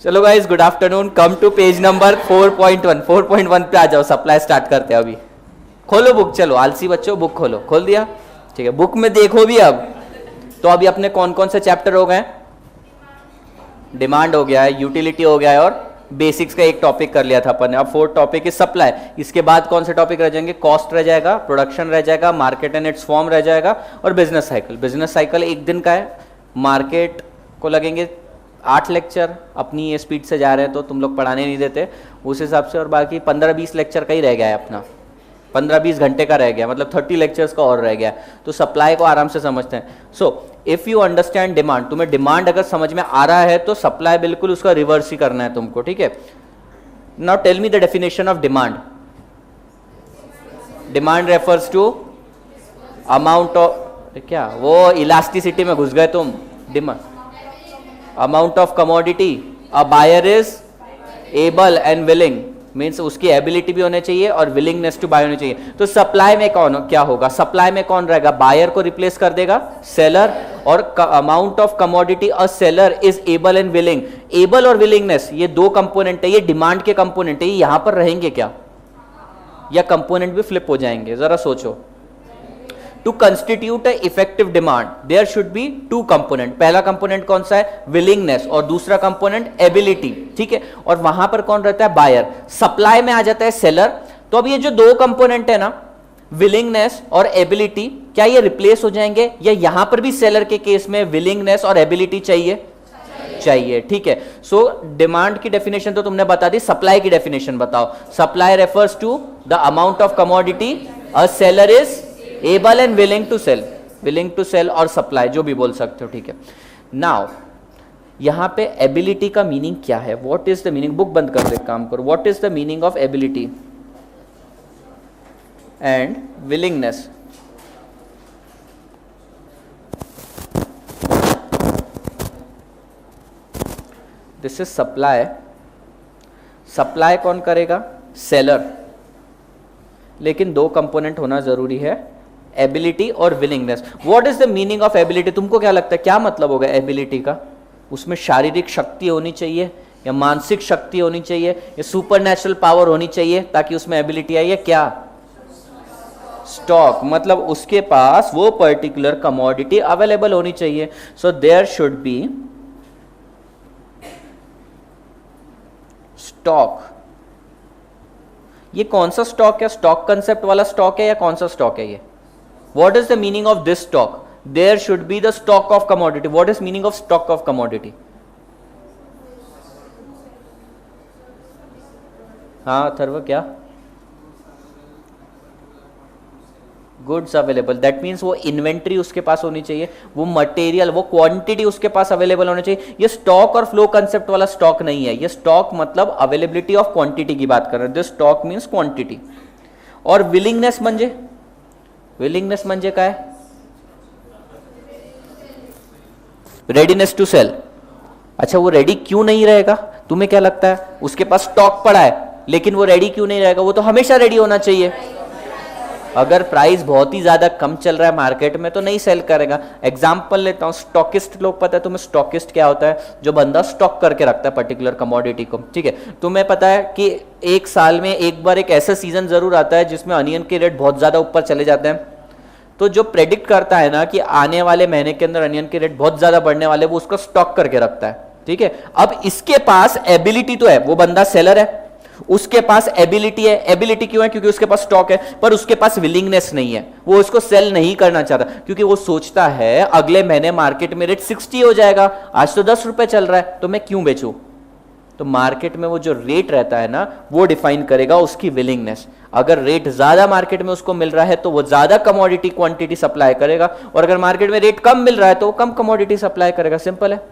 चलो guys, good afternoon, come to page number 4.1। 4.1 पे आ जाओ, सप्लाई स्टार्ट करते हैं अभी। खोलो बुक, चलो आलसी बच्चों बुक खोलो। खोल दिया? ठीक है, बुक में देखो भी अब। तो अभी अपने कौन कौन से चैप्टर हो गए? डिमांड हो गया है, यूटिलिटी हो गया है, और बेसिक्स का एक टॉपिक कर लिया था अपन ने। अब फोर्थ टॉपिक इज सप्लाई। इसके बाद कौन से टॉपिक रह जाएंगे? कॉस्ट रह जाएगा, प्रोडक्शन रह जाएगा, मार्केट एंड इट्स फॉर्म रह जाएगा, और बिजनेस साइकिल। बिजनेस साइकिल एक दिन का है, मार्केट को लगेंगे 8 लेक्चर। अपनी ये स्पीड से जा रहे हैं तो तुम लोग पढ़ाने नहीं देते उस हिसाब से, और बाकी 15-20 लेक्चर का ही रह गया है अपना, 15-20 घंटे का रह गया, मतलब 30 लेक्चर्स का और रह गया। तो सप्लाई को आराम से समझते हैं। So if you understand demand, तुम्हें डिमांड अगर समझ में आ रहा है तो सप्लाई बिल्कुल उसका रिवर्स ही करना है तुमको, ठीक है। Now tell me the definition of demand. Demand refers to amount of, क्या वो इलास्टिसिटी में घुस गए तुम? Demand, amount of commodity a buyer is able and willing, means उसकी एबिलिटी भी होनी चाहिए और विलिंगनेस टू बाय होनी चाहिए। तो सप्लाई में कौन क्या होगा? सप्लाई में कौन रहेगा? बायर को रिप्लेस कर देगा सेलर, और amount of commodity a seller is able and willing. Able और विलिंगनेस ये दो कंपोनेंट है, ये डिमांड के कंपोनेंट है। ये यहां पर रहेंगे क्या, या कंपोनेंट भी फ्लिप हो जाएंगे? जरा सोचो। To constitute effective demand there should be 2 component. पहला कंपोनेंट कौन सा है? विलिंगनेस, और दूसरा कंपोनेंट एबिलिटी, ठीक है। और वहां पर कौन रहता है? बायर। सप्लाई में आ जाता है सेलर। तो अब ये जो 2 कंपोनेंट है ना, विलिंगनेस और एबिलिटी, क्या ये रिप्लेस हो जाएंगे, या यहां पर भी सेलर के केस में विलिंगनेस और एबिलिटी चाहिए, ठीक है। सो डिमांड की डेफिनेशन तो तुमने बता दी, सप्लाई की डेफिनेशन बताओ। Supply refers to the amount of commodity a seller is able and willing to sell, और सप्लाई जो भी बोल सकते हो, ठीक है। नाउ यहां पे एबिलिटी का मीनिंग क्या है? What is the meaning? Book बंद कर दे, काम करो। What is the meaning of ability and willingness? This is supply. Supply कौन करेगा? सेलर। लेकिन 2 कंपोनेंट होना जरूरी है, एबिलिटी और willingness. What is the meaning of ability? तुमको क्या लगता है क्या मतलब होगा एबिलिटी का? उसमें शारीरिक शक्ति होनी चाहिए, या मानसिक शक्ति होनी चाहिए, या सुपरनेचुरल पावर होनी चाहिए ताकि उसमें एबिलिटी आई, या क्या? स्टॉक, मतलब उसके पास वो पर्टिकुलर कमोडिटी अवेलेबल होनी चाहिए। So there should be stock. ये कौन सा स्टॉक है? स्टॉक कंसेप्ट वाला स्टॉक है, या कौन सा स्टॉक है ये? What is the meaning of this stock? There should be the stock of commodity. What is meaning of stock of commodity? हाँ अथर्व, क्या? गुड्स अवेलेबल, दैट मीन्स वो इन्वेंट्री उसके पास होनी चाहिए, वो मटेरियल, वो क्वांटिटी उसके पास अवेलेबल होनी चाहिए। ये स्टॉक और फ्लो कंसेप्ट वाला स्टॉक नहीं है। ये स्टॉक मतलब अवेलेबिलिटी ऑफ क्वांटिटी की बात कर रहे हैं। This stock means quantity. और विलिंगनेस म्हणजे, विलिंगनेस म्हणजे काय? Readiness to sell. अच्छा, वो रेडी क्यों नहीं रहेगा? तुम्हें क्या लगता है? उसके पास स्टॉक पड़ा है लेकिन वो रेडी क्यों नहीं रहेगा? वो तो हमेशा रेडी होना चाहिए। अगर प्राइस बहुत ही ज्यादा कम चल रहा है मार्केट में तो नहीं सेल करेगा। एग्जांपल लेता हूं, स्टॉकिस्ट लोग, पता है तुम्हें स्टॉकिस्ट क्या होता है? जो बंदा स्टॉक करके रखता है पर्टिकुलर कमोडिटी को, ठीक है। तुम्हें पता है कि एक साल में एक बार एक ऐसा सीजन जरूर आता है जिसमें अनियन के रेट बहुत ज्यादा ऊपर चले जाते हैं। तो जो प्रेडिक्ट करता है ना कि आने वाले महीने के अंदर अनियन के रेट बहुत ज्यादा बढ़ने वाले, वो उसका स्टॉक करके रखता है, ठीक है। अब इसके पास एबिलिटी तो है, वो बंदा सेलर है, उसके पास एबिलिटी है। एबिलिटी क्यों है? क्योंकि उसके पास स्टॉक है, पर उसके पास विलिंगनेस नहीं है। वो इसको सेल नहीं करना चाहता क्योंकि वो सोचता है अगले महीने मार्केट में रेट 60 हो जाएगा, आज तो 10 रुपए चल रहा है, तो मैं क्यों बेचूं? तो मार्केट में वो जो रेट रहता है ना, वो डिफाइन करेगा उसकी विलिंगनेस। अगर रेट ज्यादा मार्केट में उसको मिल रहा है तो वो ज्यादा कमोडिटी क्वांटिटी सप्लाई करेगा, और अगर मार्केट में रेट कम मिल रहा है तो वो कम कमोडिटी सप्लाई करेगा। सिंपल है।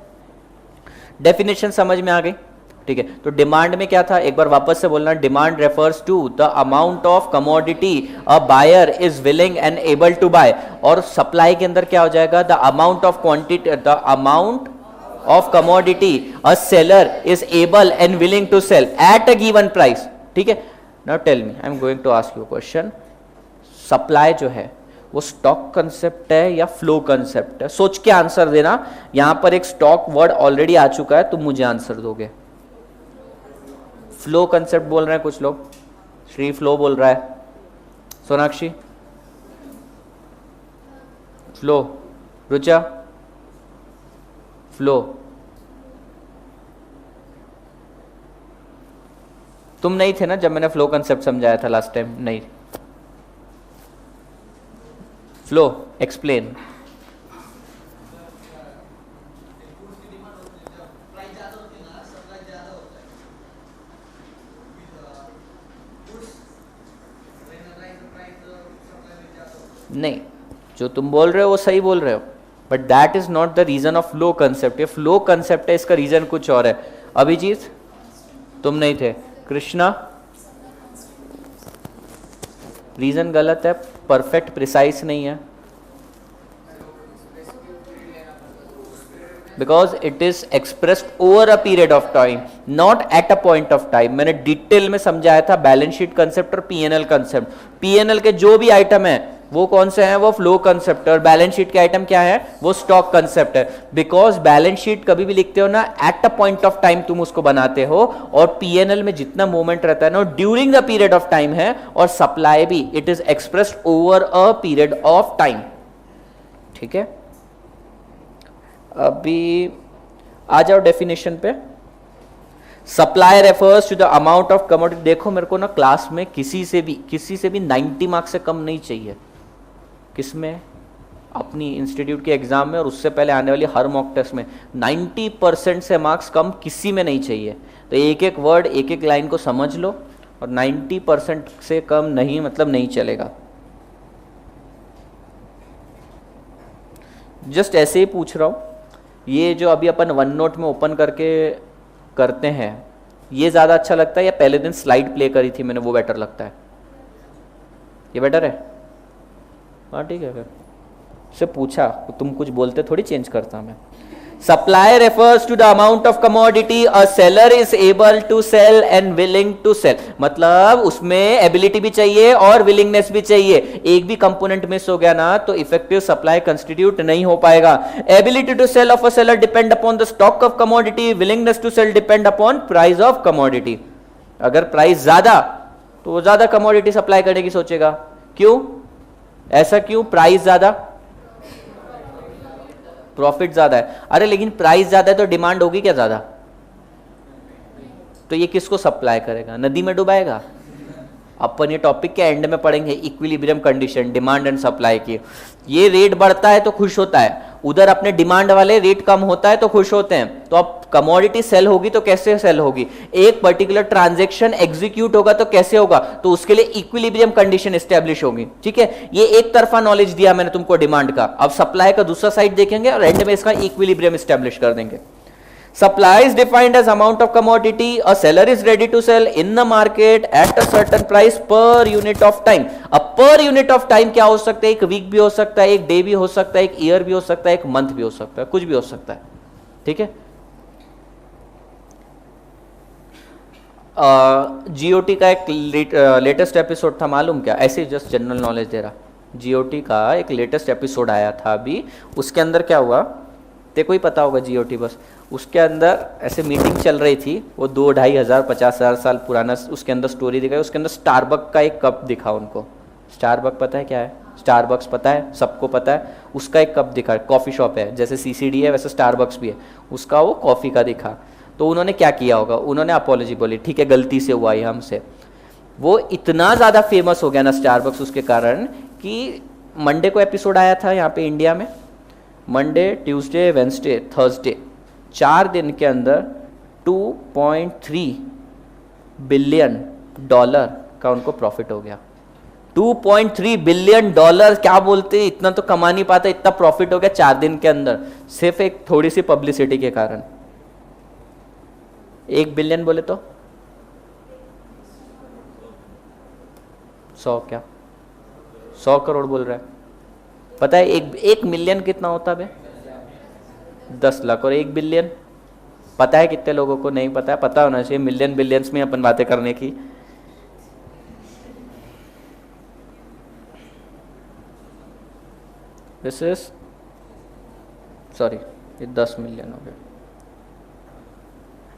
डेफिनेशन समझ में आ गई, ठीक है। तो डिमांड में क्या था, एक बार वापस से बोलना। Demand refers to the amount of commodity a buyer is willing and able to buy. और सप्लाई के अंदर क्या हो जाएगा? The amount of quantity, the amount of commodity a seller is able and willing to sell at a given price, ठीक है। now tell me, I am going to ask you a question. Supply जो है वो stock concept है या flow concept है? सोच के आंसर देना। यहां पर एक स्टॉक वर्ड ऑलरेडी आ चुका है, तुम मुझे आंसर दोगे। फ्लो कंसेप्ट बोल रहे हैं कुछ लोग, श्री फ्लो बोल रहा है, सोनाक्षी फ्लो, रुचा फ्लो। तुम नहीं थे ना जब मैंने फ्लो कंसेप्ट समझाया था लास्ट टाइम? नहीं। Flow explain. नहीं, जो तुम बोल रहे हो वो सही बोल रहे हो, but that is not the reason of flow concept. ये फ्लो कंसेप्ट है, इसका रीजन कुछ और है। अभिजीत तुम नहीं थे, कृष्णा रीजन गलत है, परफेक्ट प्रिसाइज नहीं है, because it is expressed over a period of time, not at a point of time. मैंने डिटेल में समझाया था बैलेंस शीट कंसेप्ट और पीएनएल कंसेप्ट। पीएनएल के जो भी आइटम है वो कौन से हैं? वो फ्लो कंसेप्ट है, और बैलेंस शीट के आइटम क्या है? वो स्टॉक कंसेप्ट है। बिकॉज बैलेंस शीट कभी भी लिखते हो ना, at a point of time तुम उसको बनाते हो, और पीएनएल में जितना मूवमेंट रहता है ना during the period of time है, और सप्लाई भी it is expressed over a period of time. ठीक है, अभी आ जाओ डेफिनेशन पे। Supply refers to the amount of commodity. देखो मेरे को ना क्लास में किसी से भी 90 मार्क्स से कम नहीं चाहिए। किसमें? अपनी इंस्टीट्यूट के एग्जाम में और उससे पहले आने वाली हर मॉक टेस्ट में 90% से मार्क्स कम किसी में नहीं चाहिए। तो एक एक वर्ड एक एक लाइन को समझ लो, और 90% से कम नहीं मतलब नहीं चलेगा। जस्ट ऐसे ही पूछ रहा हूँ। ये जो अभी अपन वन नोट में ओपन करके करते हैं, ये ज़्यादा अच्छा लगता है या पहले दिन स्लाइड प्ले करी थी मैंने वो बेटर लगता है? ये बेटर है? हाँ ठीक है, फिर से पूछा, तुम कुछ बोलते थोड़ी चेंज करता मैं। Supply refers to the amount of commodity a seller is able to sell and willing to sell. मतलब उसमें एबिलिटी भी चाहिए और विलिंगनेस भी चाहिए। एक भी कंपोनेंट मिस हो गया ना तो इफेक्टिव सप्लाई कंस्टिट्यूट नहीं हो पाएगा। Ability to sell of a seller depend upon the stock of commodity, willingness to sell depend upon price of commodity. अगर प्राइस ज्यादा तो वो ज्यादा कमोडिटी सप्लाई करने की सोचेगा। क्यों? ऐसा क्यों? प्राइस ज्यादा, प्रॉफिट ज्यादा है। अरे लेकिन प्राइस ज्यादा है तो डिमांड होगी क्या ज्यादा? तो ये किसको सप्लाई करेगा? नदी में डुबाएगा। अपन ये टॉपिक के एंड में पढ़ेंगे, equilibrium condition demand and supply की। ये रेट बढ़ता है तो खुश होता है, उधर अपने डिमांड वाले रेट कम होता है तो खुश होते हैं। तो अब कमोडिटी सेल होगी तो कैसे सेल होगी? एक पर्टिकुलर ट्रांजैक्शन एग्जीक्यूट होगा तो कैसे होगा? तो उसके लिए इक्विलिब्रियम कंडीशन एस्टेब्लिश होगी। ठीक है, ये एक तरफा नॉलेज दिया मैंने तुमको डिमांड का। अब सप्लाई का दूसरा साइड देखेंगे और एंड में इसका इक्विलिब्रियम एस्टेब्लिश कर देंगे। Supply is defined as amount of commodity a seller is ready to sell in the market at a certain price per unit of time. अब per unit of time क्या हो सकता है? एक वीक भी हो सकता है, एक डे भी हो सकता है, एक ईयर भी हो सकता है, एक मंथ भी हो सकता है, कुछ भी हो सकता है। ठीक है, जीओटी का एक लेटेस्ट एपिसोड था, मालूम क्या? ऐसे जस्ट जनरल नॉलेज दे रहा। जीओटी का एक लेटेस्ट एपिसोड आया था अभी, उसके अंदर क्या हुआ तेको ही पता होगा। जीओटी बस उसके अंदर ऐसे मीटिंग चल रही थी, वो 2-2.5 हज़ार 50,000 साल पुराना उसके अंदर स्टोरी दिखाई। उसके अंदर स्टारबक का एक कप दिखा उनको। स्टारबक पता है क्या है? स्टारबक्स पता है, सबको पता है। उसका एक कप दिखा, कॉफ़ी शॉप है, जैसे सीसीडी है वैसे स्टारबक्स भी है, उसका वो कॉफ़ी का दिखा। तो उन्होंने क्या किया होगा? उन्होंने अपॉलॉजी बोली, ठीक है गलती से हुआ ये हमसे। वो इतना ज़्यादा फेमस हो गया ना स्टारबक्स उसके कारण कि मंडे को एपिसोड आया था यहाँ पे इंडिया में। मंडे, ट्यूसडे, वेंसडे, थर्सडे, 4 दिन के अंदर 2.3 बिलियन डॉलर का उनको प्रॉफिट हो गया। 2.3 बिलियन डॉलर, क्या बोलते, इतना तो कमा नहीं पाता, इतना प्रॉफिट हो गया 4 दिन के अंदर, सिर्फ एक थोड़ी सी पब्लिसिटी के कारण। 1 बिलियन बोले तो 100 क्या 100 करोड़ बोल रहा है। पता है एक मिलियन कितना होता है? 10 लाख। और 1 बिलियन पता है कितने लोगों को नहीं पता है? पता होना चाहिए, मिलियन बिलियंस में अपन बातें करने की। दिस इज सॉरी, ये 10 मिलियन हो गया।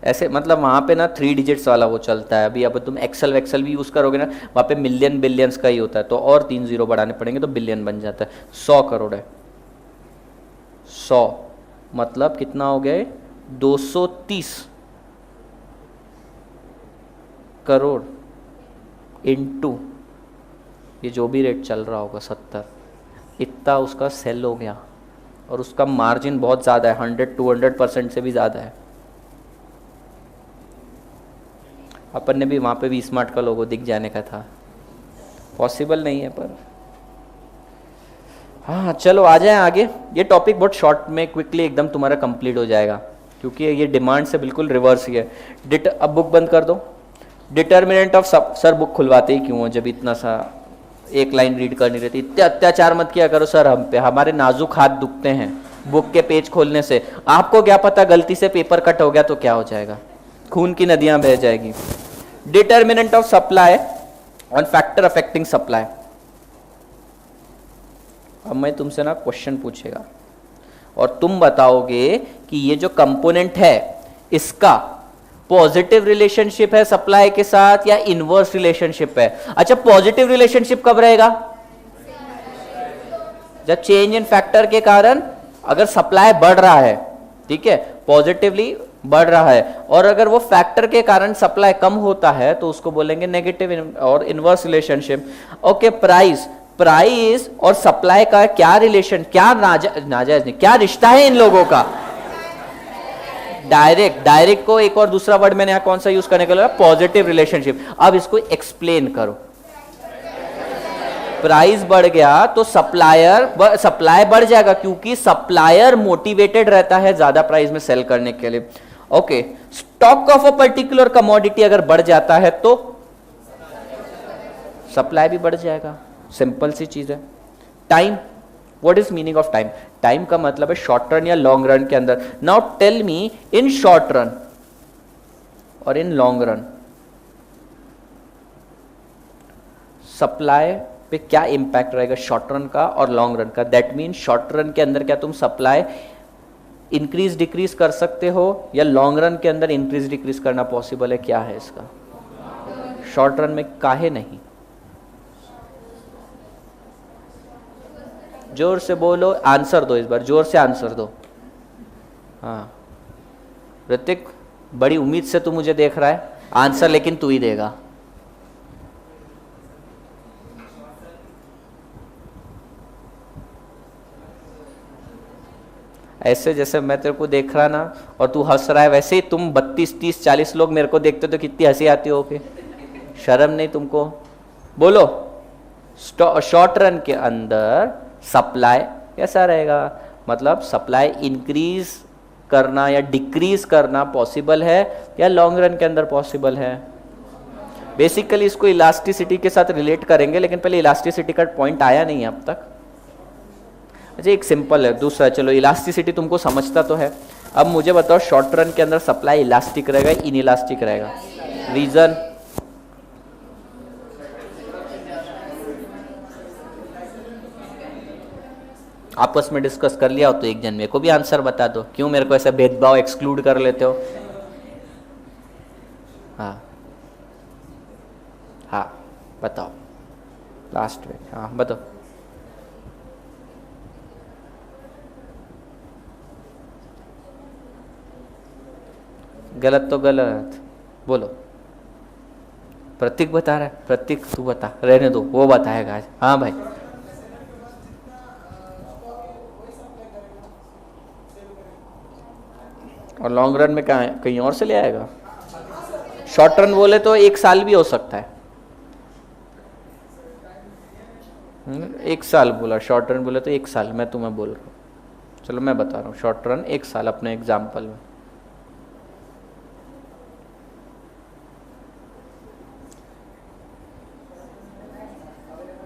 ऐसे मतलब वहाँ पे ना 3 डिजिट्स वाला वो चलता है। अभी अब तुम एक्सेल वैक्सेल भी यूज़ करोगे ना, वहाँ पे मिलियन बिलियंस का ही होता है, तो और 3 जीरो बढ़ाने पड़ेंगे तो बिलियन बन जाता है। 100 करोड़ है। 100 मतलब कितना हो गया? 230 करोड़ इंटू ये जो भी रेट चल रहा होगा 70, इतना उसका सेल हो गया। और उसका मार्जिन बहुत ज़्यादा है, 100-200% से भी ज़्यादा है। अपन ने भी वहाँ पे भी स्मार्ट का लोगो दिख जाने का था, पॉसिबल नहीं है पर हाँ चलो आ जाए आगे। ये टॉपिक बहुत शॉर्ट में क्विकली एकदम तुम्हारा कंप्लीट हो जाएगा, क्योंकि ये डिमांड से बिल्कुल रिवर्स ही है। अब बुक बंद कर दो। डिटर्मिनेंट ऑफ सर बुक खुलवाते ही क्यों हो जब इतना सा एक लाइन रीड करनी रहती? इतने अत्याचार मत किया करो सर हम पे, हमारे नाजुक हाथ दुखते हैं बुक के पेज खोलने से। आपको क्या पता गलती से पेपर कट हो गया तो क्या हो जाएगा, खून की नदियां बह जाएगी। Determinant of supply on factor affecting supply. अब मैं तुमसे ना क्वेश्चन पूछेगा और तुम बताओगे कि ये जो कंपोनेंट है इसका पॉजिटिव रिलेशनशिप है सप्लाई के साथ या इनवर्स रिलेशनशिप है? अच्छा, पॉजिटिव रिलेशनशिप कब रहेगा? जब चेंज इन फैक्टर के कारण अगर सप्लाई बढ़ रहा है, ठीक है, पॉजिटिवली बढ़ रहा है, और अगर वो फैक्टर के कारण सप्लाई कम होता है तो उसको बोलेंगे नेगेटिव और इनवर्स रिलेशनशिप। ओके, प्राइस और सप्लाई का क्या रिलेशन, क्या नाजायज नहीं, क्या रिश्ता है इन लोगों का? डायरेक्ट को एक और दूसरा वर्ड मैंने यहां कौन सा यूज करने के लिए? Positive relationship. अब इसको एक्सप्लेन करो। प्राइस बढ़ गया तो सप्लाई बढ़ जाएगा, क्योंकि सप्लायर मोटिवेटेड रहता है ज्यादा प्राइस में सेल करने के लिए। Okay, stock of a particular commodity अगर बढ़ जाता है तो सप्लाई भी बढ़ जाएगा। सिंपल सी चीज है। Time, what is meaning of time? Time का मतलब है शॉर्ट रन या लॉन्ग रन के अंदर। Now tell me, in short run और इन लॉन्ग रन सप्लाई पे क्या इंपैक्ट रहेगा, शॉर्ट रन का और लॉन्ग रन का? दैट मीन शॉर्ट रन के अंदर क्या तुम सप्लाई इंक्रीज डिक्रीज कर सकते हो, या लॉन्ग रन के अंदर इंक्रीज डिक्रीज करना पॉसिबल है? क्या है इसका? शॉर्ट रन में काहे नहीं? जोर से बोलो, आंसर दो, इस बार जोर से आंसर दो। हाँ ऋतिक, बड़ी उम्मीद से तू मुझे देख रहा है, आंसर लेकिन तू ही देगा। ऐसे जैसे मैं तेरे को देख रहा ना और तू हंस रहा है, वैसे ही तुम 32, 30, 40 लोग मेरे को देखते तो कितनी हंसी आती हो के। शर्म नहीं तुमको? बोलो, शॉर्ट रन के अंदर सप्लाई कैसा रहेगा? मतलब सप्लाई इंक्रीज करना या डिक्रीज करना पॉसिबल है या लॉन्ग रन के अंदर पॉसिबल है? बेसिकली इसको इलास्टिसिटी के साथ रिलेट करेंगे, लेकिन पहले इलास्टिसिटी का पॉइंट आया नहीं है अब तक। अच्छा, एक सिंपल है। दूसरा, चलो इलास्टिसिटी तुमको समझता तो है, अब मुझे बताओ शॉर्ट रन के अंदर सप्लाई इलास्टिक रहेगा, इनइलास्टिक रहेगा? रीजन? आपस में डिस्कस कर लिया हो तो एक जन मेरे को भी आंसर बता दो। क्यों मेरे को ऐसा भेदभाव एक्सक्लूड कर लेते हो? हाँ हाँ बताओ, लास्ट में। हाँ बताओ। गलत तो गलत बोलो। प्रतीक बता रहा है। प्रतीक तू बता, रहने दो, वो बताएगा आज। हाँ भाई, और लॉन्ग रन में कहीं और से ले आएगा? शॉर्ट रन बोले तो 1 साल भी हो सकता है। 1 साल बोला, शॉर्ट रन बोले तो 1 साल। मैं तुम्हें बोल रहा हूँ, चलो मैं बता रहा हूँ, शॉर्ट रन 1 साल अपने एग्जाम्पल में।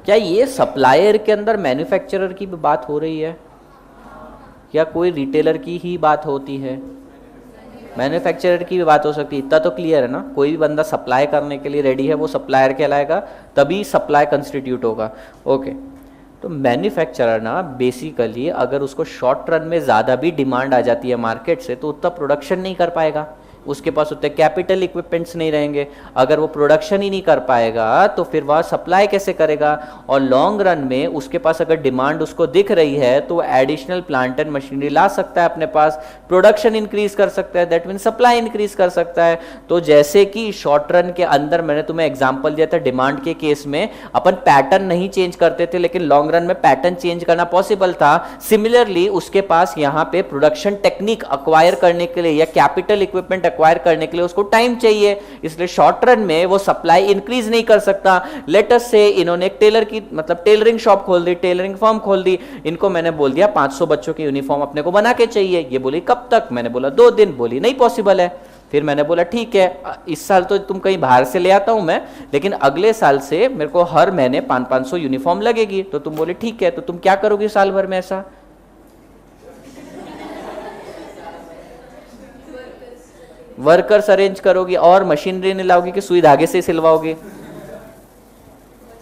क्या ये सप्लायर के अंदर मैन्युफैक्चरर की भी बात हो रही है या कोई रिटेलर की ही बात होती है? मैन्युफैक्चरर की भी बात हो सकती है, इतना तो क्लियर है ना। कोई भी बंदा सप्लाई करने के लिए रेडी है वो सप्लायर कहलाएगा, तभी सप्लाई कंस्टिट्यूट होगा। ओके, तो मैन्युफैक्चरर ना बेसिकली अगर उसको शॉर्ट रन में ज़्यादा भी डिमांड आ जाती है मार्केट से तो उतना प्रोडक्शन नहीं कर पाएगा, उसके पास उतने कैपिटल इक्विपमेंट्स नहीं रहेंगे, अगर वो प्रोडक्शन ही नहीं कर पाएगा तो फिर वह सप्लाई कैसे करेगा, और लॉन्ग रन में उसके पास अगर डिमांड उसको दिख रही है तो एडिशनल प्लांट एंड मशीनरी ला सकता है अपने पास, प्रोडक्शन इंक्रीज कर सकता है, दैट मीन सप्लाई इंक्रीज कर सकता है। तो जैसे कि शॉर्ट रन के अंदर मैंने तुम्हें एग्जांपल दिया था डिमांड के केस में अपन पैटर्न नहीं चेंज करते थे, लेकिन लॉन्ग रन में पैटर्न चेंज करना पॉसिबल था। सिमिलरली उसके पास यहाँ पे प्रोडक्शन टेक्निक अक्वायर करने के लिए या कैपिटल इक्विपमेंट अक्वायर करने के लिए उसको टाइम चाहिए, इसलिए शॉर्ट रन में वो सप्लाई इंक्रीज नहीं कर सकता। लेट अस से इन्होंने एक टेलर की मतलब टेलरिंग शॉप खोल दी, टेलरिंग फर्म खोल दी, इनको मैंने बोल दिया 500 बच्चों की यूनिफॉर्म अपने को बना के चाहिए, ये बोली कब तक, मैंने बोला 2 दिन, बोली नहीं पॉसिबल है। फिर मैंने बोला ठीक है, इस साल तो तुम कहीं बाहर से ले आता हूं मैं, लेकिन अगले साल से मेरे को हर महीने 500 यूनिफॉर्म लगेगी। तो तुम बोले ठीक है, तो तुम क्या करोगी साल भर में ऐसा, वर्कर्स अरेंज करोगी और मशीनरी नहीं लाओगी कि सुई धागे से सिलवाओगी।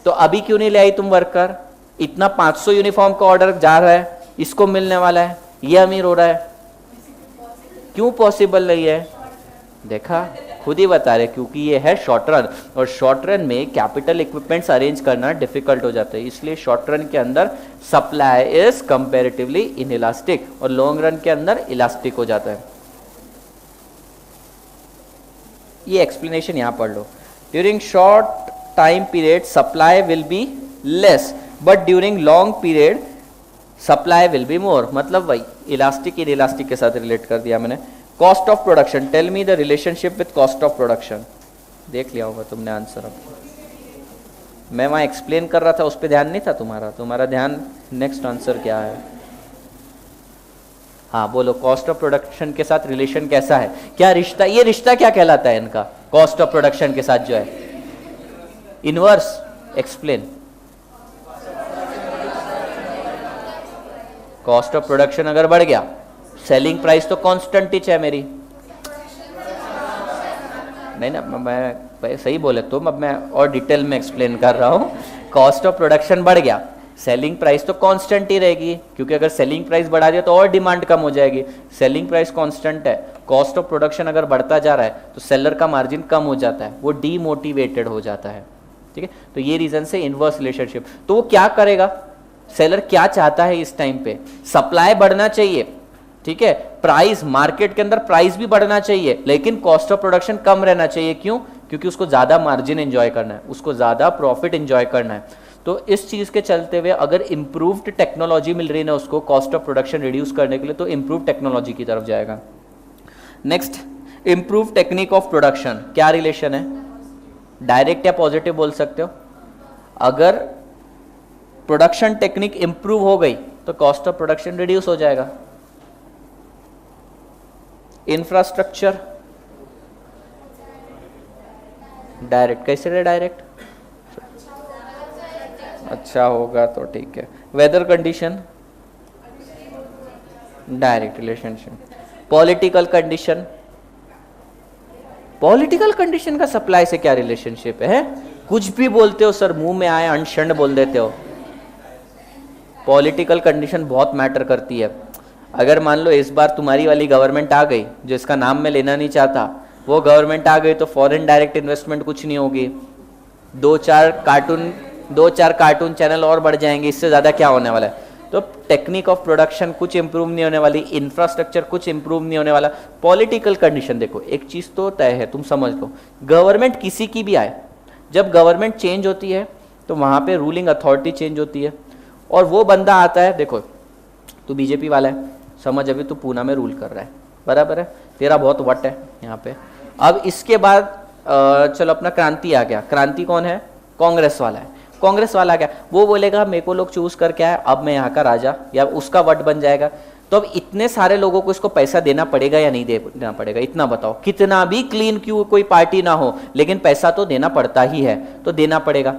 तो अभी क्यों नहीं ले आई तुम वर्कर, इतना 500 यूनिफॉर्म का ऑर्डर जा रहा है, इसको मिलने वाला है, ये अमीर हो रहा है, क्यों पॉसिबल नहीं है, देखा खुद ही बता रहे, क्योंकि ये है शॉर्ट रन, और शॉर्ट रन में कैपिटल इक्विपमेंट्स अरेंज करना डिफिकल्ट हो जाता है, इसलिए शॉर्ट रन के अंदर सप्लाई इज कंपैरेटिवली इनइलास्टिक और लॉन्ग रन के अंदर इलास्टिक हो जाता है। ये एक्सप्लेनेशन यहां पढ़ लो, during short time period supply will be less but during long period supply will be more, मतलब वही इलास्टिक इन इलास्टिक के साथ रिलेट कर दिया मैंने। Cost of production, tell me the relationship with cost of production, देख लिया होगा तुमने आंसर। अब मैं वहां एक्सप्लेन कर रहा था, उस पर ध्यान नहीं था तुम्हारा ध्यान नेक्स्ट आंसर क्या है। हाँ बोलो, कॉस्ट ऑफ प्रोडक्शन के साथ रिलेशन कैसा है, क्या रिश्ता, ये रिश्ता क्या कहलाता है इनका, कॉस्ट ऑफ प्रोडक्शन के साथ जो है, inverse, explain. Cost of production अगर बढ़ गया, सेलिंग प्राइस तो कांस्टेंट ही है मेरी, नहीं ना, मैं सही बोले तो अब मैं और डिटेल में एक्सप्लेन कर रहा हूँ। कॉस्ट ऑफ प्रोडक्शन बढ़ गया, सेलिंग प्राइस तो कांस्टेंट ही रहेगी, क्योंकि अगर सेलिंग प्राइस बढ़ा दिया तो और डिमांड कम हो जाएगी, सेलिंग प्राइस कांस्टेंट है, कॉस्ट ऑफ प्रोडक्शन अगर बढ़ता जा रहा है तो सेलर का मार्जिन कम हो जाता है, वो डीमोटिवेटेड हो जाता है, ठीक है। तो ये रीजन से इनवर्स रिलेशनशिप, तो वो क्या करेगा, सेलर क्या चाहता है इस टाइम पे, सप्लाई बढ़ना चाहिए, ठीक है, प्राइस मार्केट के अंदर प्राइस भी बढ़ना चाहिए, लेकिन कॉस्ट ऑफ प्रोडक्शन कम रहना चाहिए, क्यों, क्योंकि उसको ज्यादा मार्जिन एंजॉय करना है, उसको ज्यादा प्रॉफिट एंजॉय करना है। तो इस चीज के चलते हुए अगर इंप्रूव्ड टेक्नोलॉजी मिल रही है ना उसको कॉस्ट ऑफ प्रोडक्शन रिड्यूस करने के लिए, तो इंप्रूव टेक्नोलॉजी की तरफ जाएगा। Next, improve technique of production, क्या रिलेशन है, डायरेक्ट या पॉजिटिव बोल सकते हो। अगर प्रोडक्शन टेक्निक इंप्रूव हो गई तो कॉस्ट ऑफ प्रोडक्शन रिड्यूस हो जाएगा। इंफ्रास्ट्रक्चर डायरेक्ट, कैसे रहे डायरेक्ट, अच्छा होगा तो ठीक है। Weather condition direct relationship. Political condition, political condition का सप्लाई से क्या रिलेशनशिप है, कुछ भी बोलते हो सर, मुंह में आए अनशंड बोल देते हो। पॉलिटिकल कंडीशन बहुत मैटर करती है। अगर मान लो इस बार तुम्हारी वाली गवर्नमेंट आ गई, जो इसका नाम मैं लेना नहीं चाहता, वो गवर्नमेंट आ गई तो फॉरेन डायरेक्ट इन्वेस्टमेंट कुछ नहीं होगी, दो चार कार्टून चैनल और बढ़ जाएंगे, इससे ज्यादा क्या होने वाला है। तो टेक्निक ऑफ प्रोडक्शन कुछ इंप्रूव नहीं होने वाली, इंफ्रास्ट्रक्चर कुछ इंप्रूव नहीं होने वाला। पॉलिटिकल कंडीशन देखो, एक चीज तो तय है, तुम समझ लो, गवर्नमेंट किसी की भी आए, जब गवर्नमेंट चेंज होती है तो वहां पे रूलिंग अथॉरिटी चेंज होती है, और वो बंदा आता है, देखो तू बीजेपी वाला है, समझ अभी तू पूना में रूल कर रहा है, बराबर है, तेरा बहुत वट है यहाँ पे। अब इसके बाद चलो अपना क्रांति आ गया, क्रांति कौन है, कांग्रेस वाला है, कांग्रेस वाला क्या, वो बोलेगा मेरे को लोग चूज करके आए, अब मैं यहाँ का राजा, या उसका वट बन जाएगा। तो अब इतने सारे लोगों को इसको पैसा देना पड़ेगा या नहीं देना पड़ेगा, इतना बताओ। कितना भी क्लीन क्यों कोई पार्टी ना हो, लेकिन पैसा तो देना पड़ता ही है, तो देना पड़ेगा।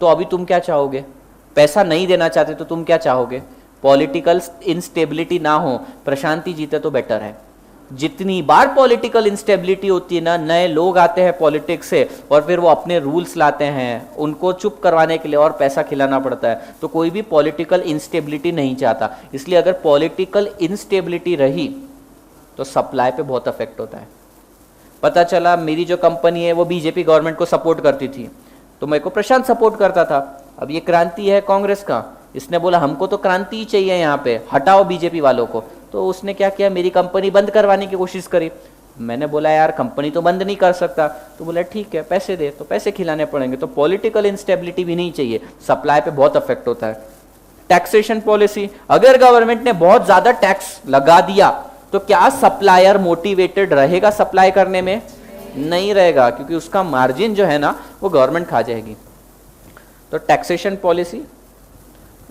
तो अभी तुम क्या चाहोगे, पैसा नहीं देना चाहते तो तुम क्या चाहोगे, पॉलिटिकल इंस्टेबिलिटी ना हो, प्रशांति जीते तो बेटर है। जितनी बार पॉलिटिकल इंस्टेबिलिटी होती है ना, नए लोग आते हैं पॉलिटिक्स से और फिर वो अपने रूल्स लाते हैं, उनको चुप करवाने के लिए और पैसा खिलाना पड़ता है। तो कोई भी पॉलिटिकल इंस्टेबिलिटी नहीं चाहता, इसलिए अगर पॉलिटिकल इंस्टेबिलिटी रही तो सप्लाई पे बहुत अफेक्ट होता है। पता चला मेरी जो कंपनी है वो बीजेपी गवर्नमेंट को सपोर्ट करती थी, तो मेरे को प्रशांत सपोर्ट करता था। अब ये क्रांति है कांग्रेस का, इसने बोला हमको तो क्रांति ही चाहिए, यहाँ पे हटाओ बीजेपी वालों को। तो उसने क्या किया, मेरी कंपनी बंद करवाने की कोशिश करी। मैंने बोला यार कंपनी तो बंद नहीं कर सकता, तो बोला ठीक है पैसे दे, तो पैसे खिलाने पड़ेंगे। तो पॉलिटिकल इंस्टेबिलिटी भी नहीं चाहिए, सप्लाई पे बहुत अफेक्ट होता है। टैक्सेशन पॉलिसी, अगर गवर्नमेंट ने बहुत ज्यादा टैक्स लगा दिया तो क्या सप्लायर मोटिवेटेड रहेगा सप्लाई करने में? नहीं रहेगा, क्योंकि उसका मार्जिन जो है ना वो गवर्नमेंट खा जाएगी। तो टैक्सेशन पॉलिसी,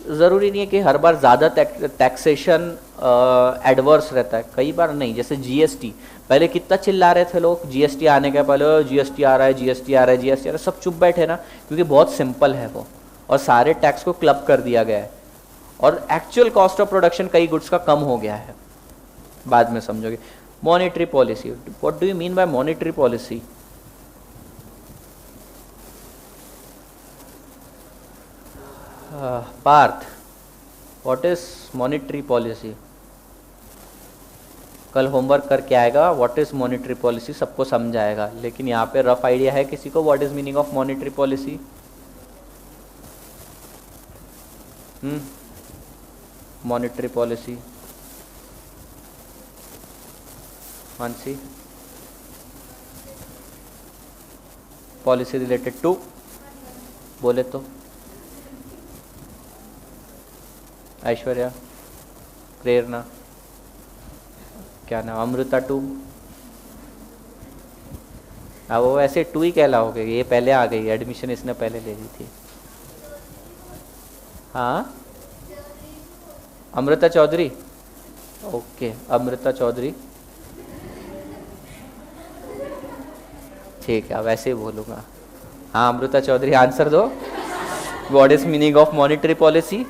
जरूरी नहीं है कि हर बार ज्यादा टैक्सेशन एडवर्स रहता है, कई बार नहीं। जैसे जीएसटी, पहले कितना चिल्ला रहे थे लोग जीएसटी आने के पहले, जीएसटी आ रहा है, जीएसटी आ रहा है, जीएसटी आ रहा है, सब चुप बैठे ना, क्योंकि बहुत सिंपल है वो, और सारे टैक्स को क्लब कर दिया गया है, और एक्चुअल कॉस्ट ऑफ प्रोडक्शन कई गुड्स का कम हो गया है, बाद में समझोगे। Monetary policy, what do you mean by monetary policy? Parth, what is monetary policy? कल होमवर्क करके आएगा, व्हाट इज मॉनेटरी पॉलिसी सबको समझाएगा, लेकिन यहाँ पे रफ आइडिया है किसी को what is meaning of monetary policy? Monetary policy, Mansi, policy related to, बोले तो ऐश्वर्या, प्रेरणा, क्या नाम, अमृता टू। अब वो ऐसे टू ही कहलाओगे, ये पहले आ गई, एडमिशन इसने पहले ले ली थी। हाँ अमृता चौधरी, ओके अमृता चौधरी, ठीक है वैसे ही बोलूँगा। हाँ अमृता चौधरी आंसर दो, what is meaning of monetary policy?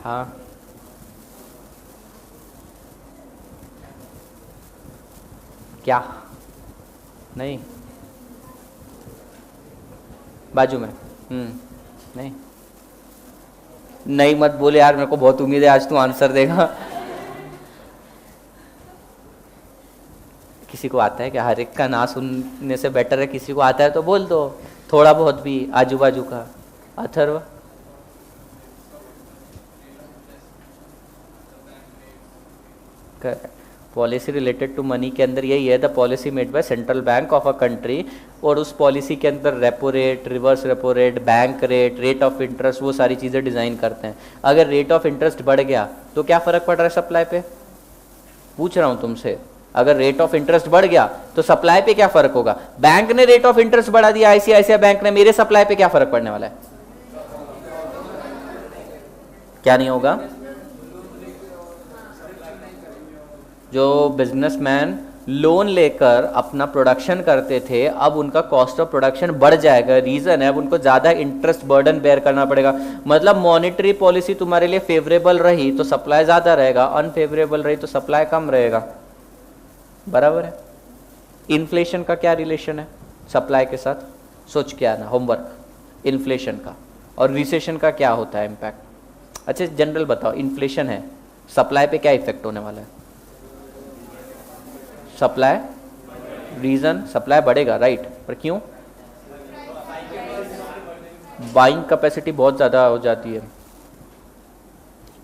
हाँ क्या? नहीं बाजू में, नहीं नहीं मत बोले यार, मेरे को बहुत उम्मीद है आज तू आंसर देगा। किसी को आता है क्या? हर एक का ना सुनने से बेटर है किसी को आता है तो बोल दो, थोड़ा बहुत भी आजू बाजू का। Atharva, policy related to money के अंदर यही है, the policy made by central bank of a country, और उस पॉलिसी के अंदर repo rate, reverse repo rate, bank rate, rate of interest, वो सारी चीज़ें डिज़ाइन करते हैं। अगर रेट ऑफ इंटरेस्ट बढ़ गया तो क्या फ़र्क पड़ रहा है सप्लाई पे? पूछ रहा हूँ तुमसे, अगर रेट ऑफ इंटरेस्ट बढ़ गया तो सप्लाई पे क्या फ़र्क होगा? बैंक ने रेट ऑफ इंटरेस्ट बढ़ा दिया, आईसीआईसीआई बैंक ने, मेरे सप्लाई पे क्या फ़र्क पड़ने वाला है? क्या नहीं होगा? जो बिजनेसमैन लोन लेकर अपना प्रोडक्शन करते थे, अब उनका कॉस्ट ऑफ प्रोडक्शन बढ़ जाएगा। रीजन है अब उनको ज्यादा इंटरेस्ट बर्डन बेयर करना पड़ेगा। मतलब मॉनेटरी पॉलिसी तुम्हारे लिए फेवरेबल रही तो सप्लाई ज्यादा रहेगा, अनफेवरेबल रही तो सप्लाई कम रहेगा। बराबर है। इन्फ्लेशन का क्या रिलेशन है सप्लाई के साथ? सोच के आना होमवर्क। इन्फ्लेशन का और रिसेशन का क्या होता है इम्पैक्ट? अच्छा जनरल बताओ, इन्फ्लेशन है, सप्लाई पे क्या इफेक्ट होने वाला है? सप्लाई, रीजन सप्लाई बढ़ेगा, राइट, पर क्यों? बाइंग कैपेसिटी बहुत ज़्यादा हो जाती है।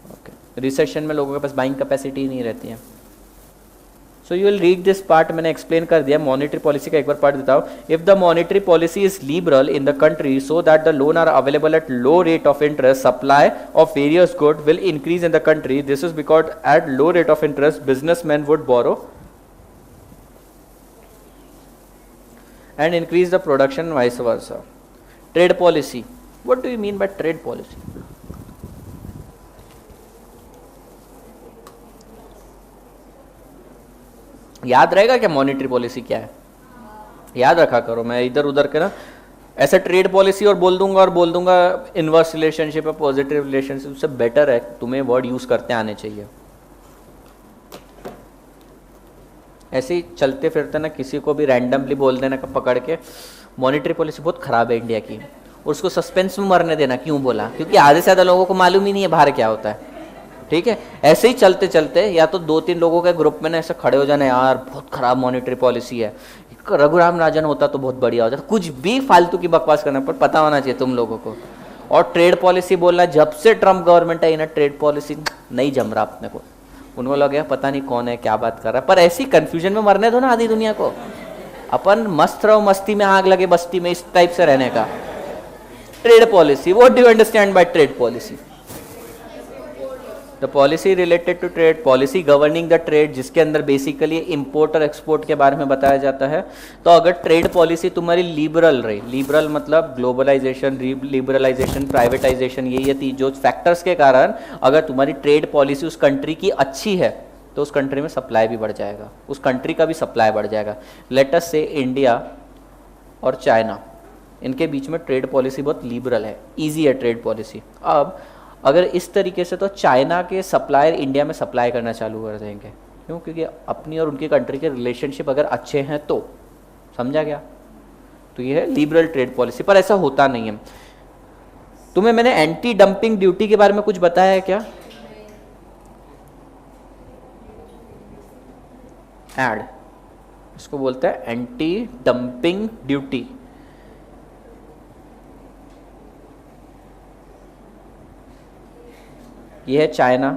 ओके, रिसेशन में लोगों के पास बाइंग कैपेसिटी नहीं रहती है। So you will read this part, मैंने एक्सप्लेन कर दिया। मॉनेटरी पॉलिसी का एक बार पढ़ देता हूँ। If the monetary policy is liberal in the country so that the loan are available at low rate of interest, supply of various good will increase in the country. This is because at low rate of interest businessman would borrow and increase the production, vice versa. Trade policy, what do you mean by trade policy? याद रहेगा क्या monetary policy क्या है? याद रखा करो, मैं इधर उधर के ना ऐसे ट्रेड पॉलिसी और बोल दूंगा इनवर्स रिलेशनशिप है, पॉजिटिव रिलेशनशिप, उससे बेटर है तुम्हें वर्ड यूज करते आने चाहिए। ऐसे ही चलते फिरते ना किसी को भी रैंडमली बोल देना पकड़ के मॉनेटरी पॉलिसी बहुत ख़राब है इंडिया की, और उसको सस्पेंस में मरने देना। क्यों बोला? क्योंकि आधे से ज्यादा लोगों को मालूम ही नहीं है बाहर क्या होता है। ठीक है, ऐसे ही चलते चलते या तो 2-3 लोगों के ग्रुप में ना ऐसे खड़े हो जाना, यार बहुत खराब मॉनेटरी पॉलिसी है, रघुराम राजन होता तो बहुत बढ़िया होता। कुछ भी फालतू की बकवास करना, पर पता होना चाहिए तुम लोगों को। और ट्रेड पॉलिसी बोलना, जब से ट्रम्प गवर्नमेंट है ना, ट्रेड पॉलिसी नहीं जम रहा अपने को। उनको लगे पता नहीं कौन है क्या बात कर रहा है, पर ऐसी कंफ्यूजन में मरने दो ना आधी दुनिया को। अपन मस्त रहो, मस्ती में आग लगे बस्ती में, इस टाइप से रहने का। Trade policy, what do you understand by trade policy? The policy related to trade, policy governing the trade, जिसके अंदर बेसिकली इंपोर्ट और एक्सपोर्ट के बारे में बताया जाता है। तो अगर ट्रेड पॉलिसी तुम्हारी लिबरल रही, लिबरल मतलब ग्लोबलाइजेशन, लिबरलाइजेशन, प्राइवेटाइजेशन, ये जो फैक्टर्स के कारण अगर तुम्हारी ट्रेड पॉलिसी उस कंट्री की अच्छी है तो उस कंट्री में सप्लाई भी बढ़ जाएगा, उस कंट्री का भी सप्लाई बढ़ जाएगा। लेट अस से इंडिया और चाइना, इनके बीच में ट्रेड पॉलिसी बहुत लिबरल है, ईजी है ट्रेड पॉलिसी। अब अगर इस तरीके से, तो चाइना के सप्लायर इंडिया में सप्लाई करना चालू कर देंगे। क्यों? क्योंकि अपनी और उनकी कंट्री के रिलेशनशिप अगर अच्छे हैं तो। समझा गया? तो ये है लिबरल ट्रेड पॉलिसी, पर ऐसा होता नहीं है। तुम्हें मैंने एंटी डंपिंग ड्यूटी के बारे में कुछ बताया है क्या? एड, इसको बोलते हैं एंटी डंपिंग ड्यूटी। ये है चाइना,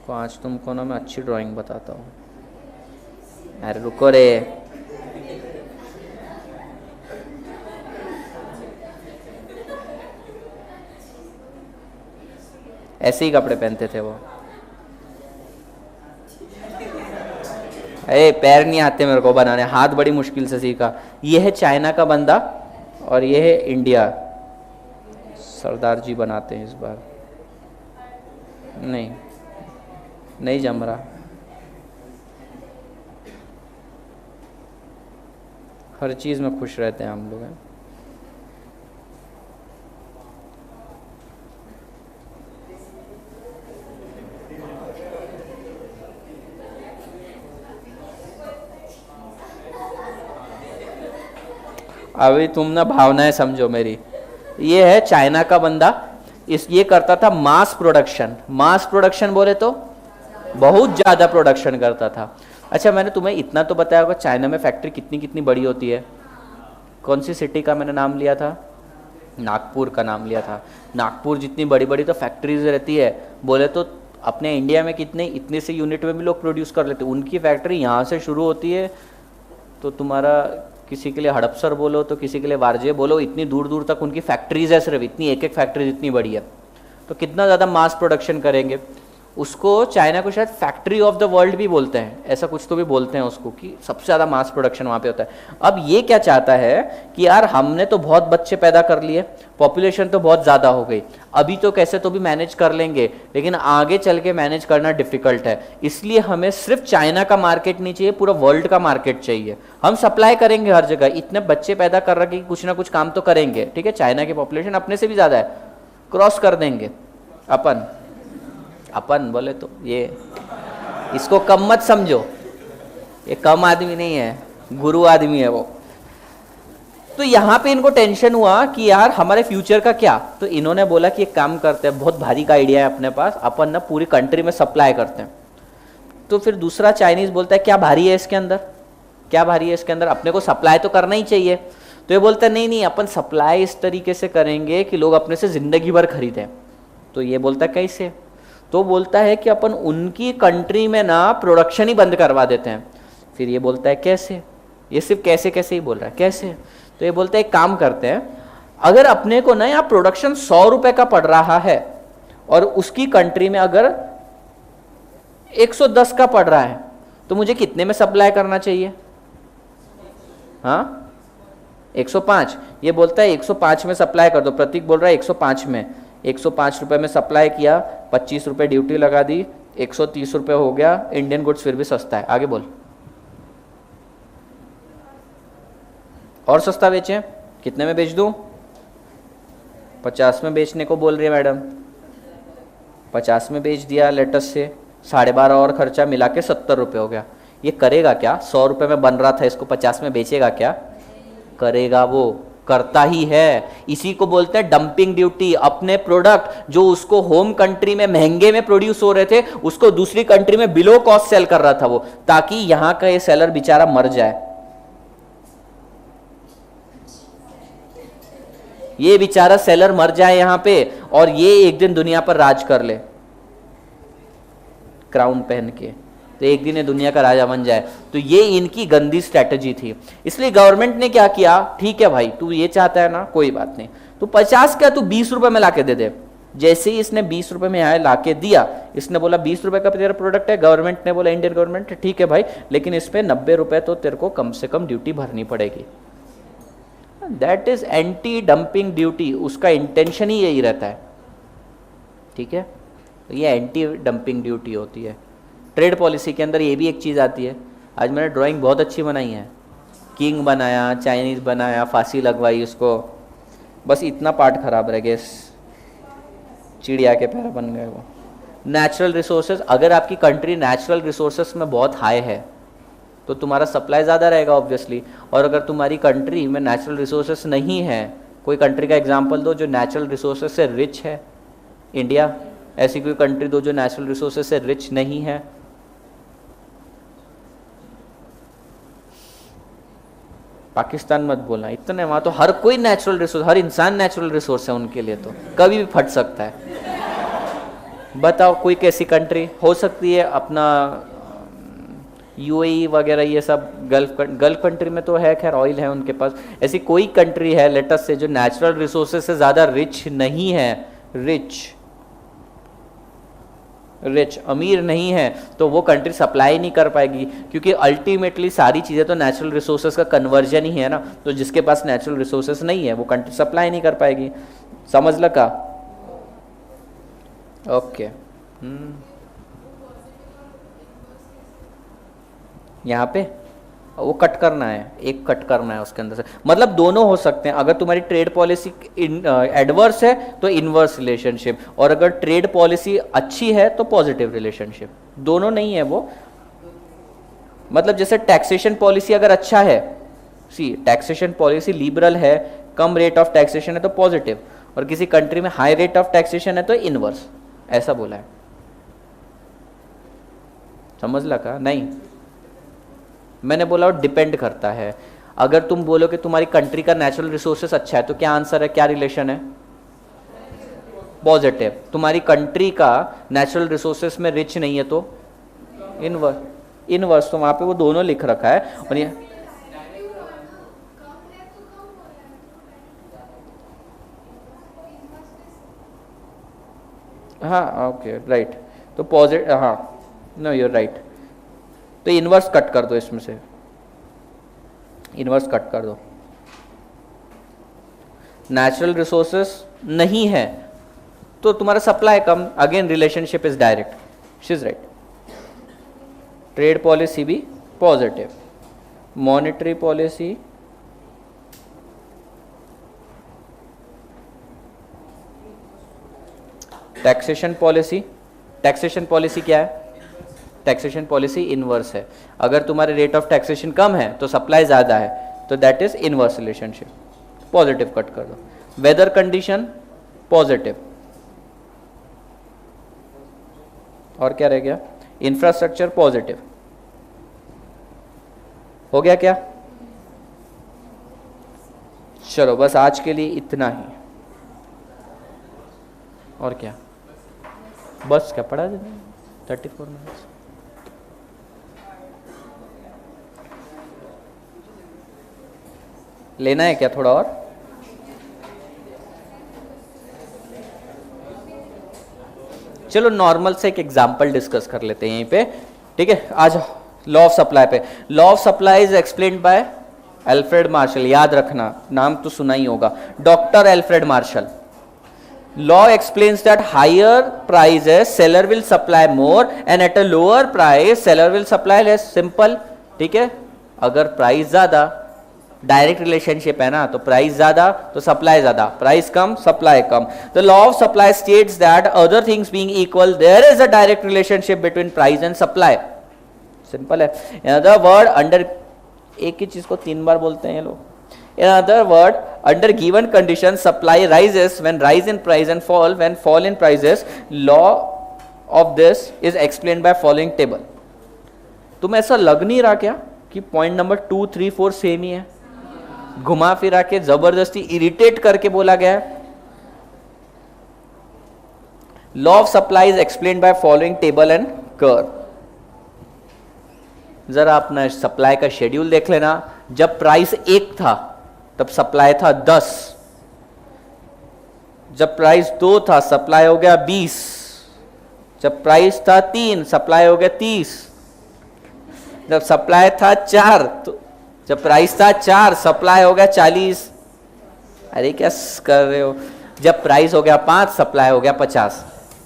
तो आज तुमको ना मैं अच्छी ड्राइंग बताता हूँ। अरे रुको रे, ऐसे ही कपड़े पहनते थे वो। अरे पैर नहीं आते मेरे को बनाने, हाथ बड़ी मुश्किल से सीखा। ये है चाइना का बंदा और ये है इंडिया। सरदार जी बनाते हैं इस बार। नहीं जम रहा। हर चीज़ में खुश रहते हैं हम लोग हैं। अभी तुम ना भावनाएं समझो मेरी। ये है चाइना का बंदा, ये करता था मास प्रोडक्शन। मास प्रोडक्शन बोले तो बहुत ज़्यादा प्रोडक्शन करता था। अच्छा, मैंने तुम्हें इतना तो बताया होगा चाइना में फैक्ट्री कितनी कितनी बड़ी होती है। कौन सी सिटी का मैंने नाम लिया था? नागपुर का नाम लिया था। नागपुर जितनी बड़ी बड़ी तो फैक्ट्रीज रहती है, बोले तो अपने इंडिया में कितने इतने से यूनिट में भी लोग प्रोड्यूस कर लेते हैं। उनकी फैक्ट्री यहाँ से शुरू होती है, तो तुम्हारा किसी के लिए हड़पसर बोलो तो किसी के लिए वारजे बोलो, इतनी दूर दूर तक उनकी फैक्ट्रीज है। सिर्फ इतनी एक एक फैक्ट्री इतनी बड़ी है, तो कितना ज़्यादा मास प्रोडक्शन करेंगे। उसको चाइना को शायद फैक्ट्री ऑफ द वर्ल्ड भी बोलते हैं, ऐसा कुछ तो भी बोलते हैं उसको, कि सबसे ज़्यादा मास प्रोडक्शन वहाँ पे होता है। अब ये क्या चाहता है कि यार हमने तो बहुत बच्चे पैदा कर लिए, पॉपुलेशन तो बहुत ज़्यादा हो गई, अभी तो कैसे तो भी मैनेज कर लेंगे, लेकिन आगे चल के मैनेज करना डिफिकल्ट है। इसलिए हमें सिर्फ चाइना का मार्केट नहीं चाहिए, पूरा वर्ल्ड का मार्केट चाहिए। हम सप्लाई करेंगे हर जगह, इतने बच्चे पैदा कर रखे कि कुछ ना कुछ काम तो करेंगे। ठीक है, चाइना की पॉपुलेशन अपने से भी ज़्यादा है, क्रॉस कर देंगे अपन बोले तो। ये इसको कम मत समझो, ये कम आदमी नहीं है, गुरु आदमी है वो। तो यहाँ पे इनको टेंशन हुआ कि यार हमारे फ्यूचर का क्या। तो इन्होंने बोला कि एक काम करते हैं, बहुत भारी का आइडिया है अपने पास, अपन ना पूरी कंट्री में सप्लाई करते हैं। तो फिर दूसरा चाइनीज बोलता है क्या भारी है इसके अंदर, क्या भारी है इसके अंदर, अपने को सप्लाई तो करना ही चाहिए। तो ये बोलता है नहीं, अपन सप्लाई इस तरीके से करेंगे कि लोग अपने से जिंदगी भर खरीदें। तो ये बोलता है कैसे? तो बोलता है कि अपन उनकी कंट्री में ना प्रोडक्शन ही बंद करवा देते हैं। फिर ये बोलता है कैसे? ये सिर्फ कैसे कैसे ही बोल रहा है, कैसे? तो ये बोलता है एक काम करते हैं, अगर अपने को ना यहाँ प्रोडक्शन 100 रुपए का पड़ रहा है और उसकी कंट्री में अगर 110 का पड़ रहा है, तो मुझे कितने में सप्लाई करना चाहिए? हाँ 105। ये बोलता है 105 में सप्लाई कर दो। प्रतीक बोल रहा है 105 में, 105 रुपए में सप्लाई किया, 25 रुपए ड्यूटी लगा दी, 130 रुपए हो गया। इंडियन गुड्स फिर भी सस्ता है। आगे बोल। और सस्ता बेचें, कितने में बेच दूं? 50 में बेचने को बोल रही है मैडम। 50 में बेच दिया लेटस से, 12.5 और खर्चा मिला के 70 रुपये हो गया। ये करेगा क्या? 100 रुपए में बन रहा था, इसको 50 में बेचेगा क्या? करेगा, वो करता ही है। इसी को बोलते हैं डंपिंग ड्यूटी। अपने प्रोडक्ट जो उसको होम कंट्री में महंगे में प्रोड्यूस हो रहे थे, उसको दूसरी कंट्री में बिलो कॉस्ट सेल कर रहा था वो, ताकि यहां का ये सेलर बेचारा मर जाए। ये बेचारा सेलर मर जाए यहां पे, और ये एक दिन दुनिया पर राज कर ले क्राउन पहन के, तो एक दिन ये दुनिया का राजा बन जाए। तो ये इनकी गंदी स्ट्रैटेजी थी। इसलिए गवर्नमेंट ने क्या किया, ठीक है भाई तू ये चाहता है ना, कोई बात नहीं, तू 50 क्या तू 20 रुपए में लाके दे दे। जैसे ही इसने 20 रुपए में यहाँ लाके दिया, इसने बोला 20 रुपए का तेरा प्रोडक्ट है, गवर्नमेंट ने बोला, इंडियन गवर्नमेंट, ठीक है भाई, लेकिन इस पे 90 रुपए तो तेरे को कम से कम ड्यूटी भरनी पड़ेगी। That is anti dumping duty. उसका इंटेंशन ही यही रहता है, ठीक है। ये एंटी डंपिंग ड्यूटी होती है। ट्रेड पॉलिसी के अंदर ये भी एक चीज़ आती है। आज मैंने ड्राइंग बहुत अच्छी बनाई है, किंग बनाया, चाइनीज़ बनाया, फांसी लगवाई उसको, बस इतना पार्ट खराब रह गया, चिड़िया के पैर बन गए वो। नेचुरल रिसोर्सेज, अगर आपकी कंट्री नेचुरल रिसोर्सेज में बहुत हाई है तो तुम्हारा सप्लाई ज़्यादा रहेगा ऑब्वियसली, और अगर तुम्हारी कंट्री में नेचुरल रिसोर्सेज नहीं है, कोई कंट्री का एग्जांपल दो जो नेचुरल रिसोर्सेज से रिच है। इंडिया, ऐसी कोई कंट्री दो जो नेचुरल रिसोर्सेज से रिच नहीं है। पाकिस्तान मत बोलना, इतने वहाँ तो हर कोई नेचुरल रिसोर्स, हर इंसान नेचुरल रिसोर्स है उनके लिए, तो कभी भी फट सकता है। बताओ कोई कैसी कंट्री हो सकती है, अपना यूएई वगैरह, ये सब गल्फ कंट्री में तो है, खैर ऑयल है उनके पास, ऐसी कोई कंट्री है लेटस से जो नेचुरल रिसोर्सेज से ज़्यादा रिच नहीं है, रिच अमीर नहीं है, तो वो कंट्री सप्लाई नहीं कर पाएगी, क्योंकि अल्टीमेटली सारी चीज़ें तो नेचुरल रिसोर्सेज का कन्वर्जन ही है ना। तो जिसके पास नेचुरल रिसोर्सेज नहीं है वो कंट्री सप्लाई नहीं कर पाएगी। समझ लगा? ओके। यहाँ पे वो कट करना है, एक कट करना है उसके अंदर से, मतलब दोनों हो सकते हैं। अगर तुम्हारी ट्रेड पॉलिसी एडवर्स है तो इनवर्स रिलेशनशिप, और अगर ट्रेड पॉलिसी अच्छी है तो पॉजिटिव रिलेशनशिप। दोनों नहीं है वो, मतलब जैसे टैक्सेशन पॉलिसी अगर अच्छा है, सी टैक्सेशन पॉलिसी लिबरल है, कम रेट ऑफ टैक्सेशन है तो पॉजिटिव, और किसी कंट्री में हाई रेट ऑफ टैक्सेशन है तो इनवर्स, ऐसा बोला है। समझ लगा? नहीं, मैंने बोला वो डिपेंड करता है। अगर तुम बोलो कि तुम्हारी कंट्री का नेचुरल रिसोर्सेस अच्छा है तो क्या आंसर है, क्या रिलेशन है? पॉजिटिव। तुम्हारी कंट्री का नेचुरल रिसोर्सेस में रिच नहीं है तो इनवर्स। तो वहां पे वो दोनों लिख रखा है। और ये हाँ, ओके, राइट। तो पॉजिटिव, हाँ, नो यूर राइट। तो इनवर्स कट कर दो, इसमें से इनवर्स कट कर दो। नेचुरल रिसोर्सेस नहीं है तो तुम्हारा सप्लाई कम, again relationship is direct, she is right. Trade policy भी positive, monetary policy taxation policy क्या है? टैक्सेशन पॉलिसी इनवर्स है। अगर तुम्हारे रेट ऑफ टैक्सेशन कम है तो सप्लाई ज़्यादा है, तो that is inverse relationship. Positive cut कर दो। वेदर कंडीशन पॉजिटिव, और क्या रह गया? Infrastructure positive. हो गया क्या? चलो बस आज के लिए इतना ही। और क्या, बस क्या पढ़ा देना, 34 मिनट्स। लेना है क्या थोड़ा और? चलो नॉर्मल से एक एग्जांपल डिस्कस कर लेते हैं यहीं पे, ठीक है। आज लॉ ऑफ सप्लाई पे। Law of supply is explained bye Alfred Marshall. याद रखना, नाम तो सुना ही होगा, doctor Alfred Marshall. Law explains that higher prices seller will supply more and at a lower price seller will supply less. Simple, ठीक है। अगर प्राइस ज्यादा, डायरेक्ट रिलेशनशिप है ना, तो प्राइस ज्यादा तो सप्लाई ज्यादा, price come supply come. The law of supply states that other things being equal there is a direct relationship between price and supply. Simple है। इन अदर वर्ड अंडर, एक ही चीज को 3 बार बोलते हैं ये लोग। In other word, under given conditions, supply rises when rise in price and fall when fall in prices. Law of this is explained by following table. तुम्हें ऐसा लग नहीं रहा क्या कि पॉइंट नंबर 2, 3, 4 सेम ही है? घुमा फिरा के जबरदस्ती इरिटेट करके बोला गया है। Law of supply is explained by following table and curve. जरा अपना सप्लाई का शेड्यूल देख लेना। जब प्राइस 1 था तब सप्लाई था 10, जब प्राइस 2 था सप्लाई हो गया 20, जब प्राइस था 3 सप्लाई हो गया 30, जब सप्लाई था 4 तो जब प्राइस था 4 सप्लाई हो गया 40। अरे क्या कर रहे हो? जब प्राइस हो गया 5 सप्लाई हो गया 50।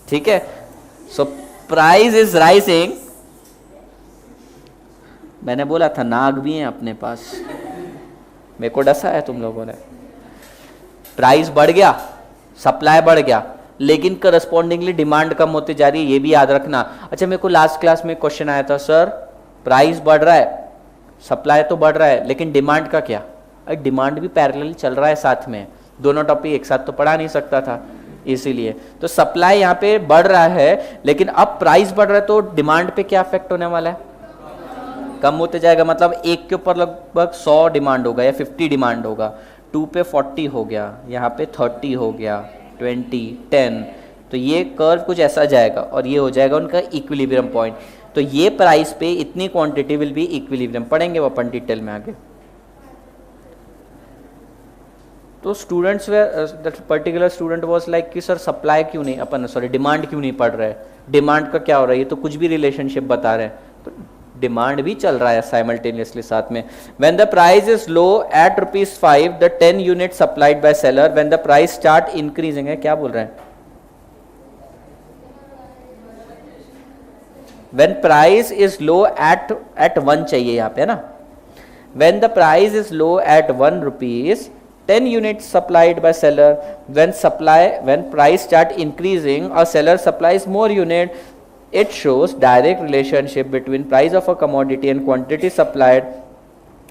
ठीक है, सो प्राइस इज राइजिंग। मैंने बोला था नाग भी हैं अपने पास, मेरे को डसा है तुम लोगों ने। प्राइस बढ़ गया, सप्लाई बढ़ गया, लेकिन करस्पॉन्डिंगली डिमांड कम होती जा रही है, ये भी याद रखना। अच्छा, मेरे को लास्ट क्लास में क्वेश्चन आया था, सर प्राइस बढ़ रहा है, सप्लाई तो बढ़ रहा है, लेकिन डिमांड का क्या? डिमांड भी पैरेलल चल रहा है साथ में, दोनों टॉपिक एक साथ तो पढ़ा नहीं सकता था, इसीलिए तो सप्लाई यहाँ पे बढ़ रहा है, लेकिन अब प्राइस बढ़ रहा है तो डिमांड पे क्या इफेक्ट होने वाला है? कम होते जाएगा। मतलब 1 के ऊपर लगभग 100 डिमांड होगा या 50 डिमांड होगा, 2 पे 40 हो गया, यहाँ पे 30 हो गया, 20, 10, तो ये कर्व कुछ ऐसा जाएगा और ये हो जाएगा उनका इक्विलिब्रियम पॉइंट। तो ये प्राइस पे इतनी क्वांटिटी विल बी इक्विलिब्रियम, पढ़ेंगे वो अपन डिटेल में आगे। तो students that particular student was like कि सर सप्लाई क्यों नहीं, अपन सॉरी डिमांड क्यों नहीं पढ़ रहे, डिमांड का क्या हो रहा है? ये तो कुछ भी रिलेशनशिप बता रहे हैं, तो डिमांड भी चल रहा है साइमल्टेनियसली साथ में। When the price is low at ₹5 the 10 unit supplied by seller, when the price start increasing है, क्या बोल रहे हैं? When price is low at 1 चाहिए यहाँ पे, है ना। When the price is low at ₹1, 10 units supplied by seller. When price start increasing, a seller supplies more unit. It shows direct relationship between price of a commodity and quantity supplied.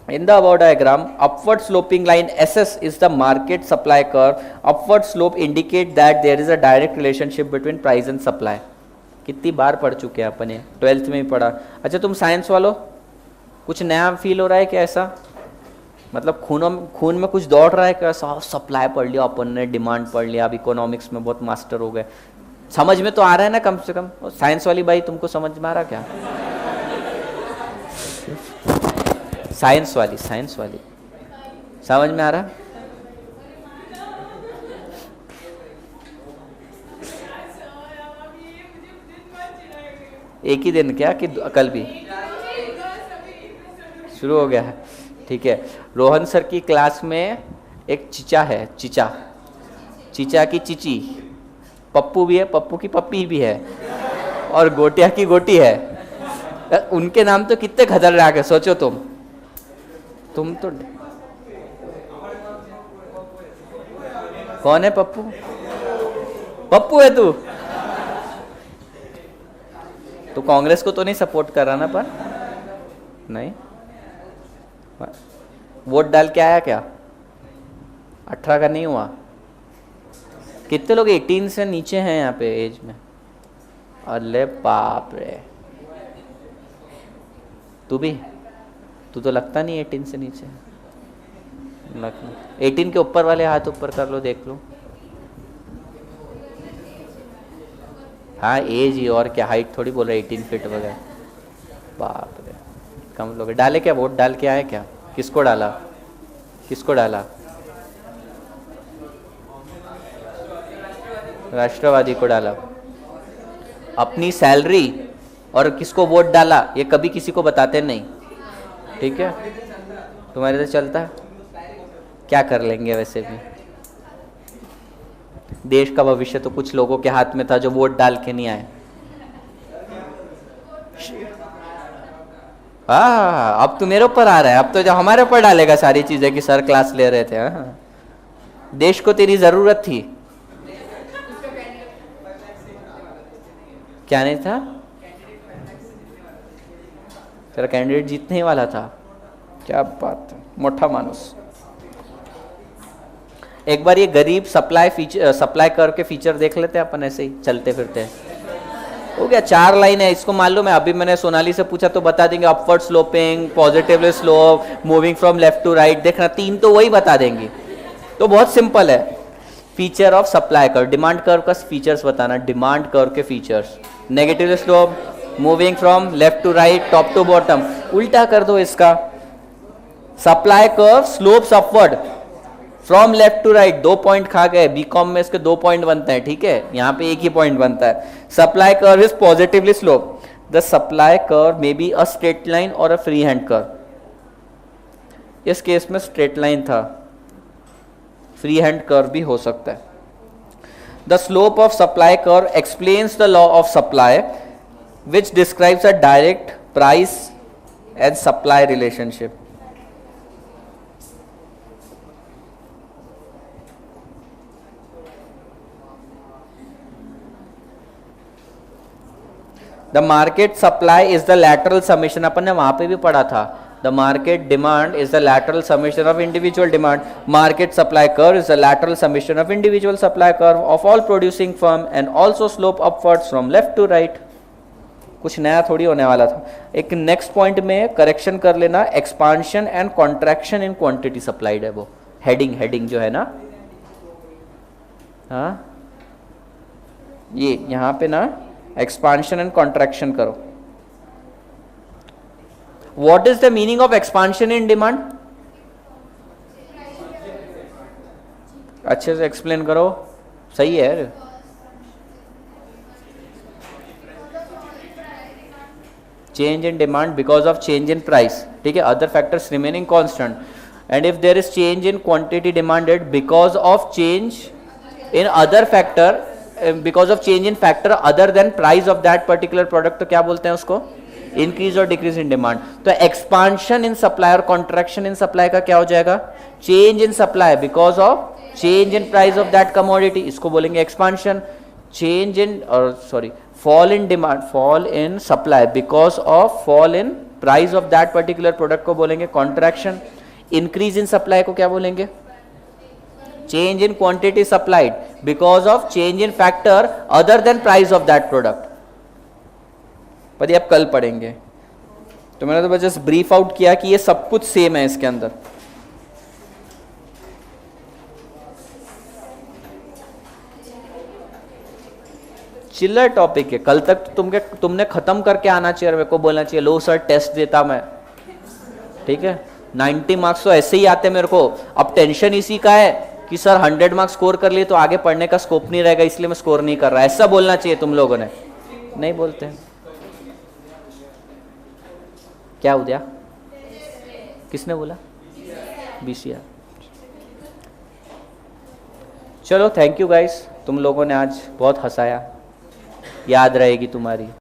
In the above diagram, upward sloping line SS is the market supply curve. Upward slope indicate that there is a direct relationship between price and supply. कितनी बार पढ़ चुके हैं अपन, 12th में ही पढ़ा। अच्छा, तुम science वालों कुछ नया फील हो रहा है क्या? ऐसा मतलब खून में कुछ दौड़ रहा है क्या? सप्लाई पढ़ लिया अपन ने, डिमांड पढ़ लिया, अब इकोनॉमिक्स में बहुत मास्टर हो गए, समझ में तो आ रहा है ना कम से कम? साइंस वाली भाई तुमको समझ में आ रहा क्या? साइंस वाली समझ में आ रहा? एक ही दिन क्या कि कल भी शुरू हो गया है? ठीक है, रोहन सर की क्लास में एक चीचा है, चीचा की चीची, पप्पू भी है, पप्पू की पप्पी भी है, और गोटिया की गोटी है। उनके नाम तो कितने खतरनाक है, सोचो तुम तो। कौन है पप्पू? पप्पू है तू? तो कांग्रेस को तो नहीं सपोर्ट कर रहा ना? पर नहीं, वोट डाल के आया क्या? 18 का नहीं हुआ? कितने लोग 18 से नीचे हैं यहाँ पे एज में? अरे बाप रे, तू भी? तू तो लगता नहीं 18 से नीचे। 18 के ऊपर वाले हाथ ऊपर कर लो, देख लो। हाँ, एज ही, और क्या, हाइट थोड़ी बोल रहा है 18 फीट वगैरह। बाप रे, कम लोग डाले क्या? वोट डाल के आए क्या? किसको डाला? राष्ट्रवादी को डाला। अपनी सैलरी और किसको वोट डाला ये कभी किसी को बताते नहीं, ठीक है? तुम्हारे से चलता है? क्या कर लेंगे? वैसे भी देश का भविष्य तो कुछ लोगों के हाथ में था जो वोट डाल के नहीं आए। हाँ, अब तो मेरे ऊपर आ रहा है, अब तो जो हमारे ऊपर डालेगा सारी चीजें कि सर क्लास ले रहे थे। हाँ, देश को तेरी जरूरत थी। क्या नहीं था? तेरा कैंडिडेट जीतने ही वाला था। क्या बात है, मोटा मानुस। एक बार ये गरीब सप्लाई कर्व के फीचर देख लेते हैं अपन, ऐसे ही चलते फिरते हैं। हो गया, 4 लाइन है, इसको मालूम है। अभी मैंने सोनाली से पूछा तो बता देंगे, upward sloping, positively slope, moving from left to right. देखना 3 तो वही बता देंगी, तो बहुत सिंपल है। Feature of supply curve, demand curve का फीचर्स बताना, डिमांड कर्व के features. Negative slope, moving from left to right, top to bottom. उल्टा कर दो इसका, supply curve slopes upward from left to right. 2 point खा गए, बीकॉम में इसके 2 पॉइंट बनते हैं, ठीक है, यहां पे 1 ही पॉइंट बनता है। Supply curve is positively slope, the supply curve may be a straight line और अ फ्री हैंड कर्व। इस केस में स्ट्रेट लाइन था, फ्री हैंड कर्व भी हो सकता है। The slope of supply curve explains the law of supply which describes a direct price and supply relationship. The market supply is the lateral summation, अपन ने वहां पे भी पढ़ा था। The market demand is the lateral summation of individual demand. Market supply curve is the lateral summation of individual supply curve of all producing firm and also slope upwards from left to right. कुछ नया थोड़ी होने वाला था। एक next point में correction कर लेना, expansion and contraction in quantity supplied है वो हेडिंग जो है ना, हाँ ये यहां पे ना एक्सपांशन एंड कॉन्ट्रैक्शन करो। What is the meaning of expansion in demand? अच्छे से एक्सप्लेन करो, सही है। Change in demand because of change in price, ठीक है, other factors remaining constant, and if there is change in quantity demanded because of change in other factor, because of change in factor other than price of that particular product, तो क्या बोलते हैं उसको? Increase और decrease in demand. तो expansion in supply और contraction in supply का क्या हो जाएगा? Change in supply because of change in price of that commodity, इसको बोलेंगे expansion. Change in sorry fall in demand, fall in supply because of fall in price of that particular product को बोलेंगे contraction. Increase in supply को क्या बोलेंगे? Change in quantity supplied because of change in factor other than price of that product. पर ये अब कल पढ़ेंगे, तो मैंने तो बस जस्ट ब्रीफ आउट किया कि ये सब कुछ सेम है इसके अंदर। चिल्लर टॉपिक है, कल तक तो तुमने खत्म करके आना चाहिए, मेरे को बोलना चाहिए लो सर टेस्ट देता मैं, ठीक है। 90 मार्क्स तो ऐसे ही आते मेरे को। अब टेंशन इसी का है कि सर 100 मार्क्स स्कोर कर लिए तो आगे पढ़ने का स्कोप नहीं रहेगा, इसलिए मैं स्कोर नहीं कर रहा। ऐसा बोलना चाहिए तुम लोगों ने, नहीं बोलते। क्या उद्या? किसने बोला? BCR। चलो थैंक यू गाइस, तुम लोगों ने आज बहुत हंसाया, याद रहेगी तुम्हारी।